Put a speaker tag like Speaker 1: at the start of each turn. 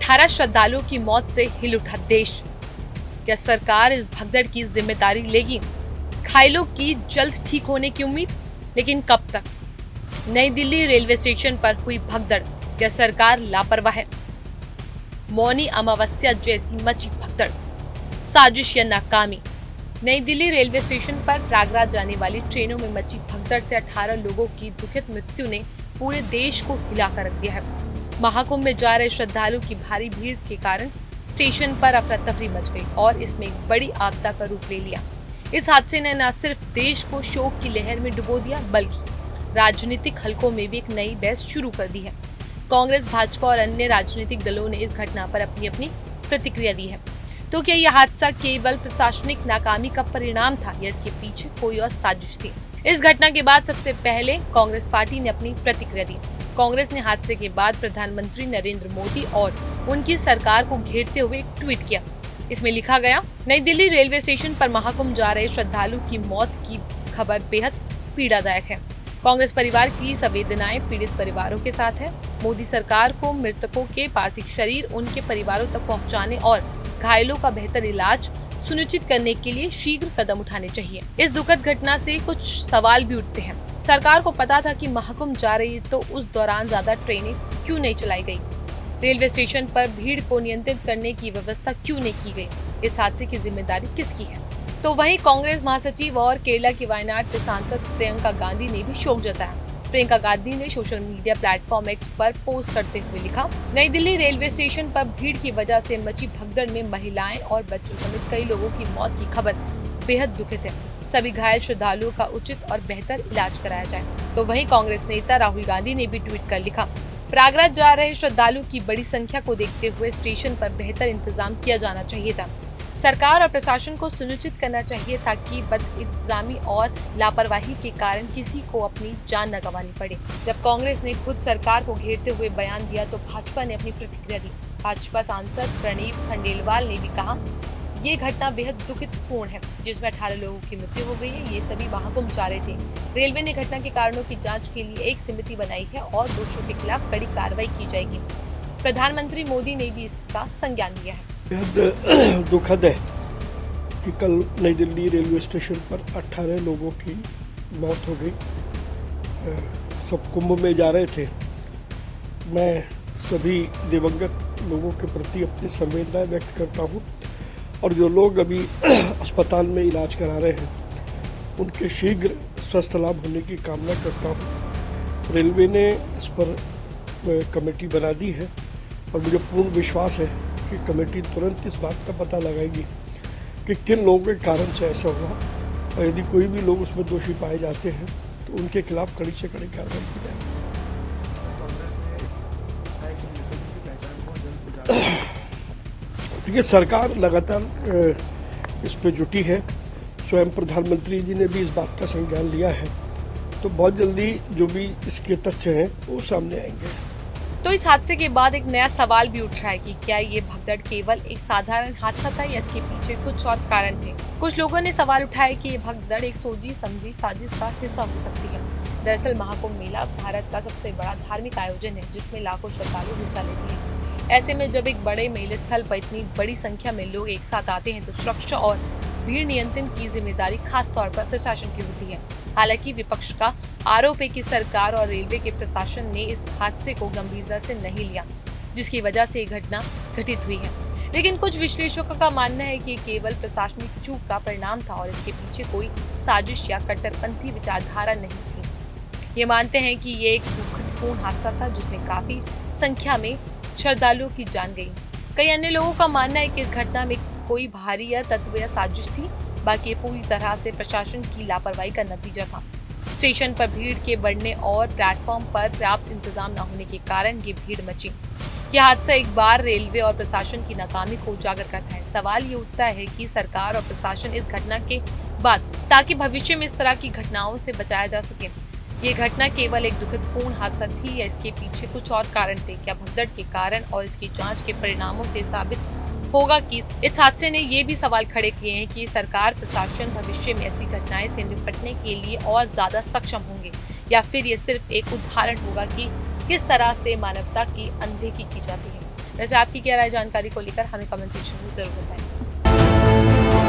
Speaker 1: 18 श्रद्धालुओं की मौत से हिल उठा देश। क्या सरकार इस भगदड़ की जिम्मेदारी लेगी? घायलों की जल्द ठीक होने की उम्मीद, लेकिन कब तक? नई दिल्ली रेलवे स्टेशन पर हुई भगदड़, क्या सरकार लापरवाह है? मौनी अमावस्या जैसी मची भगदड़, साजिश या नाकामी? नई दिल्ली रेलवे स्टेशन पर प्रयागराज जाने वाली ट्रेनों में मची भगदड़ से 18 लोगों की दुखद मृत्यु ने पूरे देश को हिलाकर रख दिया है। महाकुंभ में जा रहे श्रद्धालुओं की भारी भीड़ के कारण स्टेशन पर अफरा तफरी मच गई और इसमें एक बड़ी आपदा का रूप ले लिया। इस हादसे ने न सिर्फ देश को शोक की लहर में डुबो दिया, बल्कि राजनीतिक हलकों में भी एक नई बहस शुरू कर दी है। कांग्रेस, भाजपा और अन्य राजनीतिक दलों ने इस घटना पर अपनी अपनी प्रतिक्रिया दी है। तो क्या यह हादसा केवल प्रशासनिक नाकामी का परिणाम था या इसके पीछे कोई और साजिश थी? इस घटना के बाद सबसे पहले कांग्रेस पार्टी ने अपनी प्रतिक्रिया दी। कांग्रेस ने हादसे के बाद प्रधानमंत्री नरेंद्र मोदी और उनकी सरकार को घेरते हुए एक ट्वीट किया। इसमें लिखा गया, नई दिल्ली रेलवे स्टेशन पर महाकुंभ जा रहे श्रद्धालु की मौत की खबर बेहद पीड़ादायक है। कांग्रेस परिवार की संवेदनाएं पीड़ित परिवारों के साथ है। मोदी सरकार को मृतकों के पार्थिव शरीर उनके परिवारों तक पहुंचाने और घायलों का बेहतर इलाज सुनिश्चित करने के लिए शीघ्र कदम उठाने चाहिए। इस दुखद घटना से कुछ सवाल भी उठते हैं। सरकार को पता था कि महाकुंभ जा रही है, तो उस दौरान ज्यादा ट्रेनें क्यों नहीं चलाई गई? रेलवे स्टेशन पर भीड़ को नियंत्रित करने की व्यवस्था क्यों नहीं की गई? इस हादसे की जिम्मेदारी किसकी है? तो वहीं कांग्रेस महासचिव और केरला की वायनाड से सांसद प्रियंका गांधी ने भी शोक जताया। प्रियंका गांधी ने सोशल मीडिया प्लेटफॉर्म एक्स पर पोस्ट करते हुए लिखा, नई दिल्ली रेलवे स्टेशन पर भीड़ की वजह से मची भगदड़ में महिलाएं और बच्चों समेत कई लोगों की मौत की खबर बेहद दुखद है। सभी घायल श्रद्धालुओं का उचित और बेहतर इलाज कराया जाए। तो वहीं कांग्रेस नेता राहुल गांधी ने भी ट्वीट कर लिखा, प्रयागराज जा रहे श्रद्धालुओं की बड़ी संख्या को देखते हुए स्टेशन पर बेहतर इंतजाम किया जाना चाहिए था। सरकार और प्रशासन को सुनिश्चित करना चाहिए था कि बदइंतजामी और लापरवाही के कारण किसी को अपनी जान न गंवानी पड़े। जब कांग्रेस ने खुद सरकार को घेरते हुए बयान दिया तो भाजपा ने अपनी प्रतिक्रिया दी। भाजपा सांसद प्रणीत खंडेलवाल ने भी कहा, ये घटना बेहद दुखदपूर्ण है, जिसमें 18 लोगों की मृत्यु हो गई है। ये सभी महाकुंभ जा रहे थे। रेलवे ने घटना के कारणों की जांच के लिए एक समिति बनाई है और दोषियों के खिलाफ कड़ी कार्रवाई की जाएगी। प्रधानमंत्री मोदी ने भी इसका संज्ञान लिया है।
Speaker 2: बेहद दुखद है कि कल नई दिल्ली रेलवे स्टेशन पर 18 लोगों की मौत हो गई। सब कुंभ में जा रहे थे। मैं सभी दिवंगत लोगों के प्रति अपनी संवेदनाएं व्यक्त करता हूं और जो लोग अभी अस्पताल में इलाज करा रहे हैं उनके शीघ्र स्वस्थ लाभ होने की कामना करता हूं। रेलवे ने इस पर कमेटी बना दी है और मुझे पूर्ण विश्वास है कि कमेटी तुरंत इस बात का पता लगाएगी कि किन लोगों के कारण से ऐसा हुआ और यदि कोई भी लोग उसमें दोषी पाए जाते हैं तो उनके खिलाफ कड़ी से कड़ी कार्रवाई की जाएगी। देखिए, सरकार लगातार इस पे जुटी है। स्वयं प्रधानमंत्री जी ने भी इस बात का संज्ञान लिया है, तो बहुत जल्दी जो भी इसके तथ्य हैं वो सामने आएंगे।
Speaker 1: तो इस हादसे के बाद एक नया सवाल भी उठ रहा है कि क्या ये भगदड़ केवल एक साधारण हादसा था या इसके पीछे कुछ और कारण थे। कुछ लोगों ने सवाल उठाया कि ये भगदड़ एक सोची समझी साजिश का हिस्सा हो सकती है। दरअसल महाकुंभ मेला भारत का सबसे बड़ा धार्मिक आयोजन है, जिसमें लाखों श्रद्धालु हिस्सा लेते हैं। ऐसे में जब एक बड़े मेले स्थल पर इतनी बड़ी संख्या में लोग एक साथ आते हैं तो सुरक्षा और भीड़ नियंत्रण की जिम्मेदारी खास तौर पर प्रशासन की होती है। हालांकि विपक्ष का आरोप है कि सरकार और रेलवे के प्रशासन ने इस हादसे को गंभीरता से नहीं लिया, जिसकी वजह से ये घटना घटित हुई है। लेकिन कुछ विश्लेषकों का मानना है कि ये केवल प्रशासनिक चूक का परिणाम था और इसके पीछे कोई साजिश या कट्टरपंथी विचारधारा नहीं थी। ये मानते हैं कि ये एक दुखदपूर्ण हादसा था जिसमें काफी संख्या में श्रद्धालुओं की जान गई। कई अन्य लोगों का मानना है कि इस घटना में कोई भारी या तत्व या साजिश थी, बाकी ये पूरी तरह से प्रशासन की लापरवाही का नतीजा था। स्टेशन पर भीड़ के बढ़ने और प्लेटफॉर्म पर पर्याप्त इंतजाम न होने के कारण ये भीड़ मची। यह हादसा एक बार रेलवे और प्रशासन की नाकामी को उजागर करता है। सवाल ये उठता है कि सरकार और प्रशासन इस घटना के बाद ताकि भविष्य में इस तरह की घटनाओं से बचाया जा सके। ये घटना केवल एक दुखदपूर्ण हादसा थी या इसके पीछे कुछ और कारण थे? क्या भगदड़ के कारण और इसकी जांच के परिणामों से साबित होगा कि इस हादसे ने ये भी सवाल खड़े किए हैं कि सरकार प्रशासन भविष्य में ऐसी घटनाएं से निपटने के लिए और ज्यादा सक्षम होंगे या फिर ये सिर्फ एक उदाहरण होगा कि किस तरह से मानवता की अनदेखी की जाती है। वैसे आपकी क्या राय जानकारी को लेकर हमें कमेंट सेक्शन में जरूर बताएं।